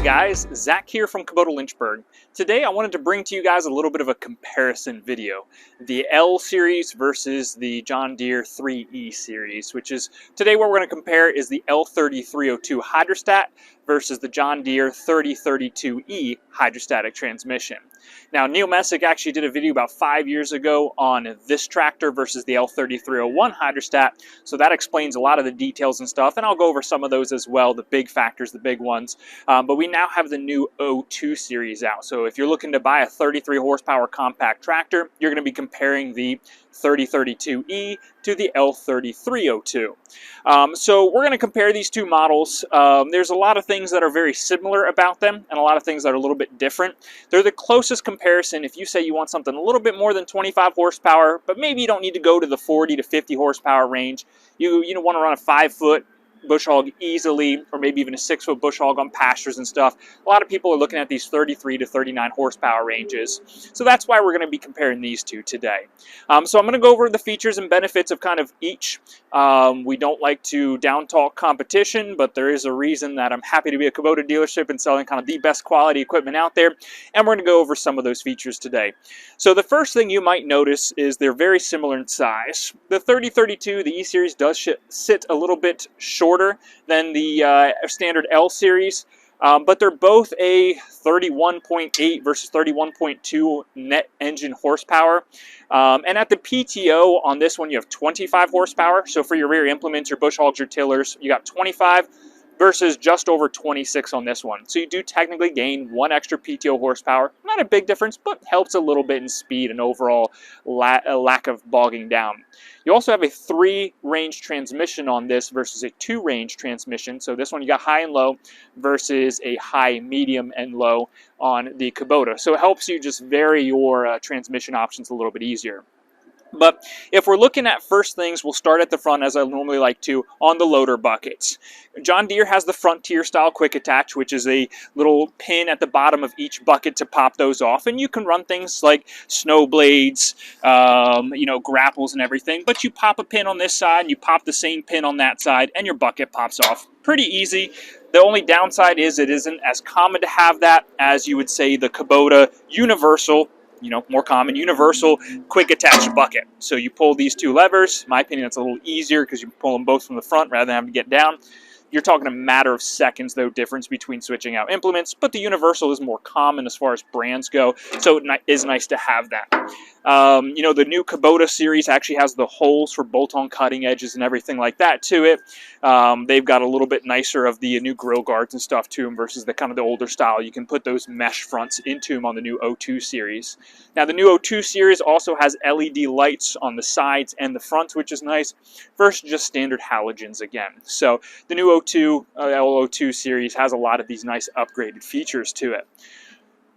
guys, Zach here from Kubota Lynchburg. Today I wanted to bring to you guys a little bit of a comparison video. The L series versus the John Deere 3E series, which is today what we're going to compare is the L3302 hydrostat versus the John Deere 3032E hydrostatic transmission. Now, Neil Messick actually did a video about 5 years ago on this tractor versus the L3301 hydrostat, so that explains a lot of the details and stuff, and I'll go over some of those as well, the big factors, the big ones. But we now have the new 02 series out, so if you're looking to buy a 33 horsepower compact tractor, you're going to be comparing the 3032E to the L3302. So we're going to compare these two models. There's a lot of things that are very similar about them and a lot of things that are a little bit different. They're the closest comparison if you say you want something a little bit more than 25 horsepower, but maybe you don't need to go to the 40 to 50 horsepower range. You want to run a 5-foot bush hog easily, or maybe even a 6-foot bush hog on pastures and stuff. A lot of people are looking at these 33 to 39 horsepower ranges. So that's why we're going to be comparing these two today. So I'm going to go over the features and benefits of kind of each. We don't like to down talk competition, but there is a reason that I'm happy to be a Kubota dealership and selling kind of the best quality equipment out there. And we're going to go over some of those features today. So the first thing you might notice is they're very similar in size. The 3032, the E series, does sit a little bit shorter than the standard L series, but they're both a 31.8 versus 31.2 net engine horsepower. And at the PTO on this one, you have 25 horsepower. So for your rear implements, your bush hogs, your tillers, you got 25 versus just over 26 on this one. So you do technically gain one extra PTO horsepower. Not a big difference, but helps a little bit in speed and overall lack of bogging down. You also have a 3-range transmission on this versus a 2-range transmission. So this one you got high and low versus a high, medium, and low on the Kubota. So it helps you just vary your transmission options a little bit easier. But if we're looking at first things, we'll start at the front as I normally like to on the loader buckets. John Deere has the Frontier style quick attach, which is a little pin at the bottom of each bucket to pop those off. And you can run things like snow blades, grapples and everything. But you pop a pin on this side, and you pop the same pin on that side, and your bucket pops off. Pretty easy. The only downside is it isn't as common to have that as you would say the Kubota universal, more common, universal quick attach bucket. So you pull these two levers. In my opinion, it's a little easier because you pull them both from the front rather than having to get down. You're talking a matter of seconds, though, difference between switching out implements, but the universal is more common as far as brands go, so it is nice to have that. The new Kubota series actually has the holes for bolt-on cutting edges and everything like that to it. They've got a little bit nicer of the new grill guards and stuff to them versus the kind of the older style. You can put those mesh fronts into them on the new 02 series. Now, the new 02 series also has LED lights on the sides and the front, which is nice, versus just standard halogens again. So the new L02 series has a lot of these nice upgraded features to it.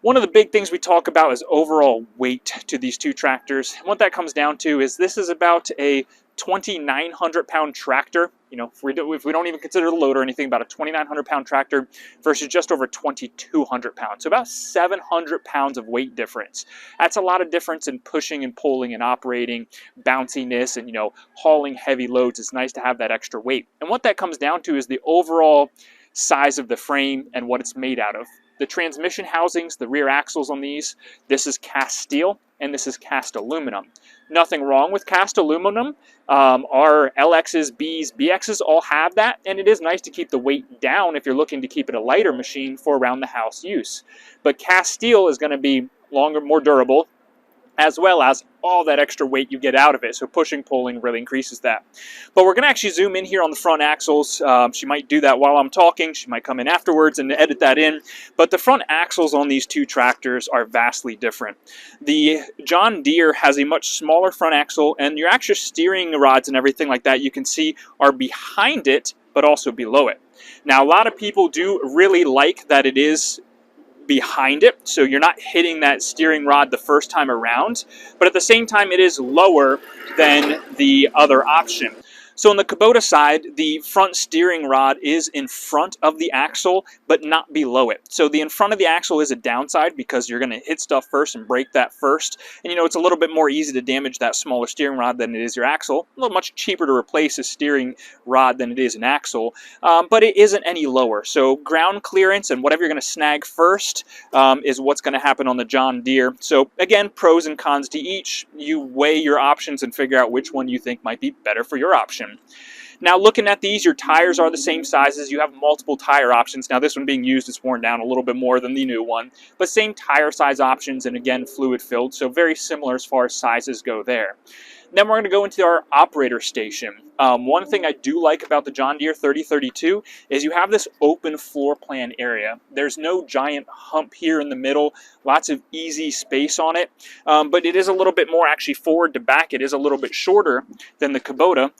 One of the big things we talk about is overall weight to these two tractors. And what that comes down to is this is about a 2,900-pound tractor. If we don't even consider the load or anything, about a 2,900-pound tractor versus just over 2,200 pounds. So about 700 pounds of weight difference. That's a lot of difference in pushing and pulling and operating, bounciness, and hauling heavy loads. It's nice to have that extra weight. And what that comes down to is the overall size of the frame and what it's made out of. The transmission housings, the rear axles on these, this is cast steel and this is cast aluminum. Nothing wrong with cast aluminum. Our LXs, Bs, BXs all have that, and it is nice to keep the weight down if you're looking to keep it a lighter machine for around the house use. But cast steel is going to be longer, more durable, as well as all that extra weight you get out of it. So pushing, pulling really increases that. But we're going to actually zoom in here on the front axles. She might do that while I'm talking. She might come in afterwards and edit that in. But the front axles on these two tractors are vastly different. The John Deere has a much smaller front axle, and your actual steering rods and everything like that you can see are behind it, but also below it. Now, a lot of people do really like that it is behind it, so you're not hitting that steering rod the first time around, but at the same time it is lower than the other option. So on the Kubota side, the front steering rod is in front of the axle, but not below it. So the in front of the axle is a downside because you're going to hit stuff first and break that first. And it's a little bit more easy to damage that smaller steering rod than it is your axle. A little much cheaper to replace a steering rod than it is an axle, but it isn't any lower. So ground clearance and whatever you're going to snag first is what's going to happen on the John Deere. So again, pros and cons to each. You weigh your options and figure out which one you think might be better for your option. Now looking at these, your tires are the same sizes. You have multiple tire options. Now this one being used is worn down a little bit more than the new one, but same tire size options, and again fluid filled, so very similar as far as sizes go there. Then we're going to go into our operator station. One thing I do like about the John Deere 3032 is you have this open floor plan area. There's no giant hump here in the middle, lots of easy space on it, but it is a little bit more actually forward to back. It is a little bit shorter than the Kubota.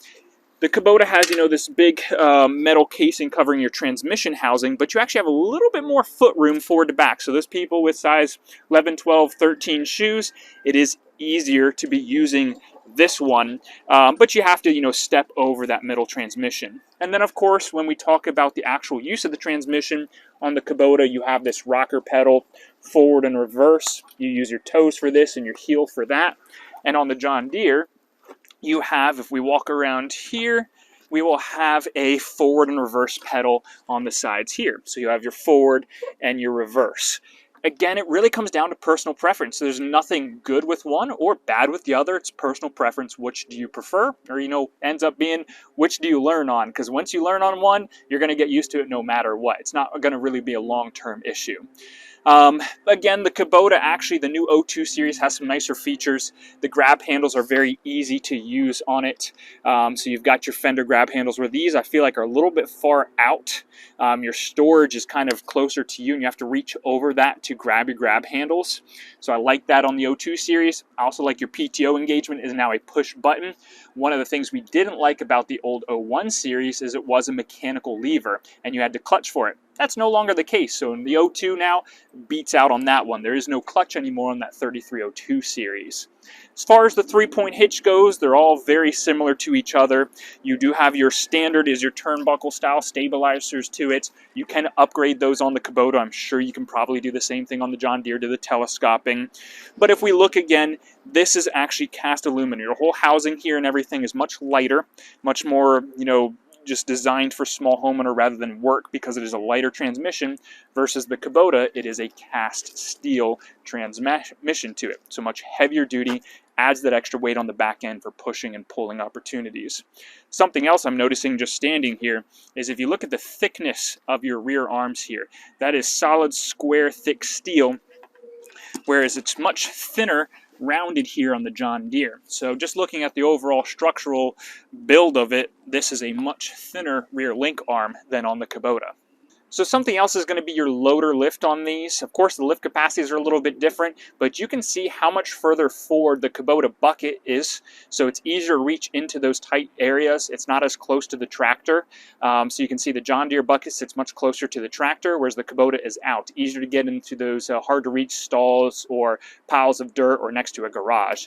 The Kubota has, this big metal casing covering your transmission housing, but you actually have a little bit more foot room forward to back. So those people with size 11, 12, 13 shoes, it is easier to be using this one, but you have to, step over that middle transmission. And then, of course, when we talk about the actual use of the transmission, on the Kubota, you have this rocker pedal, forward and reverse. You use your toes for this and your heel for that. And on the John Deere, you have, if we walk around here, we will have a forward and reverse pedal on the sides here. So you have your forward and your reverse. Again, it really comes down to personal preference. So there's nothing good with one or bad with the other. It's personal preference. Which do you prefer? Or, ends up being which do you learn on? Because once you learn on one, you're going to get used to it no matter what. It's not going to really be a long-term issue. Again, the Kubota, actually, the new 02 series has some nicer features. The grab handles are very easy to use on it. So you've got your fender grab handles, where these I feel like are a little bit far out. Your storage is kind of closer to you, and you have to reach over that to grab your grab handles. So I like that on the 02 series. I also like your PTO engagement is now a push button. One of the things we didn't like about the old 01 series is it was a mechanical lever, and you had to clutch for it. That's no longer the case. So in the 02 now beats out on that one. There is no clutch anymore on that 3302 series. As far as the 3-point hitch goes, they're all very similar to each other. You do have your standard is your turnbuckle style stabilizers to it. You can upgrade those on the Kubota. I'm sure you can probably do the same thing on the John Deere to the telescoping. But if we look again, this is actually cast aluminum. Your whole housing here and everything is much lighter, much more, just designed for small homeowner rather than work, because it is a lighter transmission, versus the Kubota, it is a cast steel transmission to it. So much heavier duty, adds that extra weight on the back end for pushing and pulling opportunities. Something else I'm noticing just standing here is if you look at the thickness of your rear arms here, that is solid, square, thick steel, whereas it's much thinner rounded here on the John Deere. So just looking at the overall structural build of it, this is a much thinner rear link arm than on the Kubota. So something else is going to be your loader lift on these. Of course, the lift capacities are a little bit different, but you can see how much further forward the Kubota bucket is. So it's easier to reach into those tight areas. It's not as close to the tractor. So you can see the John Deere bucket sits much closer to the tractor, whereas the Kubota is out. Easier to get into those hard to reach stalls or piles of dirt or next to a garage.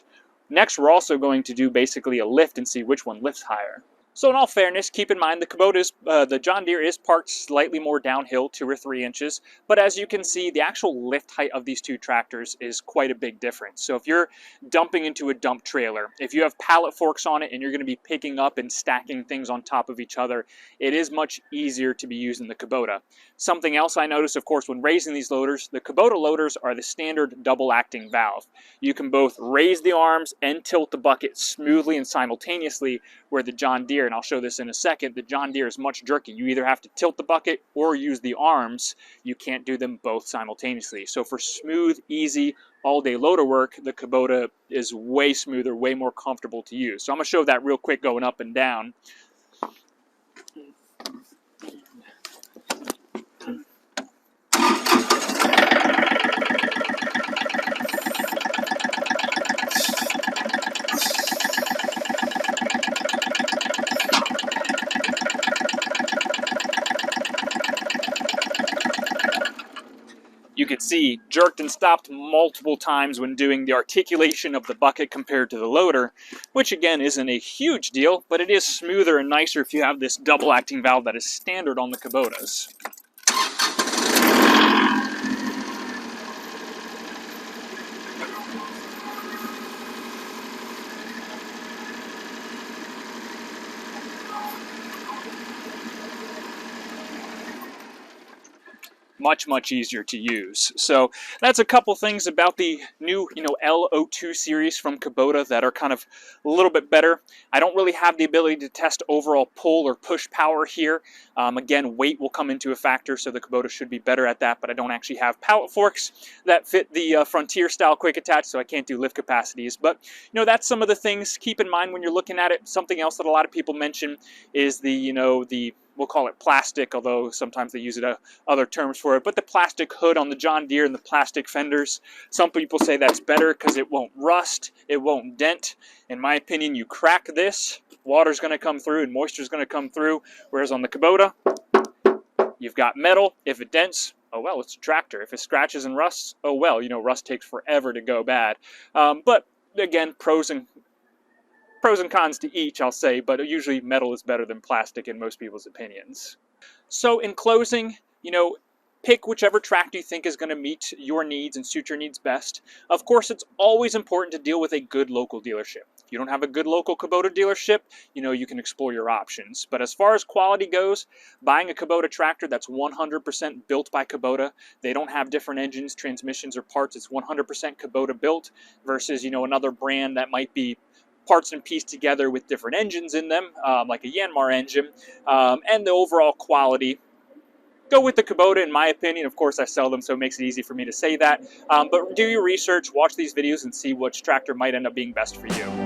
Next, we're also going to do basically a lift and see which one lifts higher. So in all fairness, keep in mind the John Deere is parked slightly more downhill, 2 or 3 inches, but as you can see, the actual lift height of these two tractors is quite a big difference. So if you're dumping into a dump trailer, if you have pallet forks on it and you're going to be picking up and stacking things on top of each other, it is much easier to be using the Kubota. Something else I noticed, of course, when raising these loaders, the Kubota loaders are the standard double acting valve. You can both raise the arms and tilt the bucket smoothly and simultaneously, where the John Deere, and I'll show this in a second, the John Deere is much jerky. You either have to tilt the bucket or use the arms. You can't do them both simultaneously. So for smooth, easy, all-day loader work, the Kubota is way smoother, way more comfortable to use. So I'm going to show that real quick going up and down. you could see jerked and stopped multiple times when doing the articulation of the bucket compared to the loader, which again isn't a huge deal, but it is smoother and nicer if you have this double acting valve that is standard on the Kubotas. Much easier to use. So that's a couple things about the new L02 series from Kubota that are kind of a little bit better. I don't really have the ability to test overall pull or push power here. Again, weight will come into a factor, so the Kubota should be better at that, but I don't actually have pallet forks that fit the Frontier style quick attach, so I can't do lift capacities. But that's some of the things keep in mind when you're looking at it. Something else that a lot of people mention is the we'll call it plastic, although sometimes they use other terms for it, but the plastic hood on the John Deere and the plastic fenders. Some people say that's better because it won't rust, it won't dent. In my opinion, you crack this, water's going to come through and moisture's going to come through, whereas on the Kubota, you've got metal. If it dents, oh well, it's a tractor. If it scratches and rusts, oh well, rust takes forever to go bad. But again, pros and cons to each, I'll say, but usually metal is better than plastic in most people's opinions. So in closing, pick whichever tractor you think is going to meet your needs and suit your needs best. Of course, it's always important to deal with a good local dealership. If you don't have a good local Kubota dealership, you can explore your options. But as far as quality goes, buying a Kubota tractor that's 100% built by Kubota, they don't have different engines, transmissions, or parts. It's 100% Kubota built versus, another brand that might be parts and pieced together with different engines in them, like a Yanmar engine, and the overall quality. Go with the Kubota, in my opinion. Of course, I sell them, so it makes it easy for me to say that. But do your research, watch these videos, and see which tractor might end up being best for you.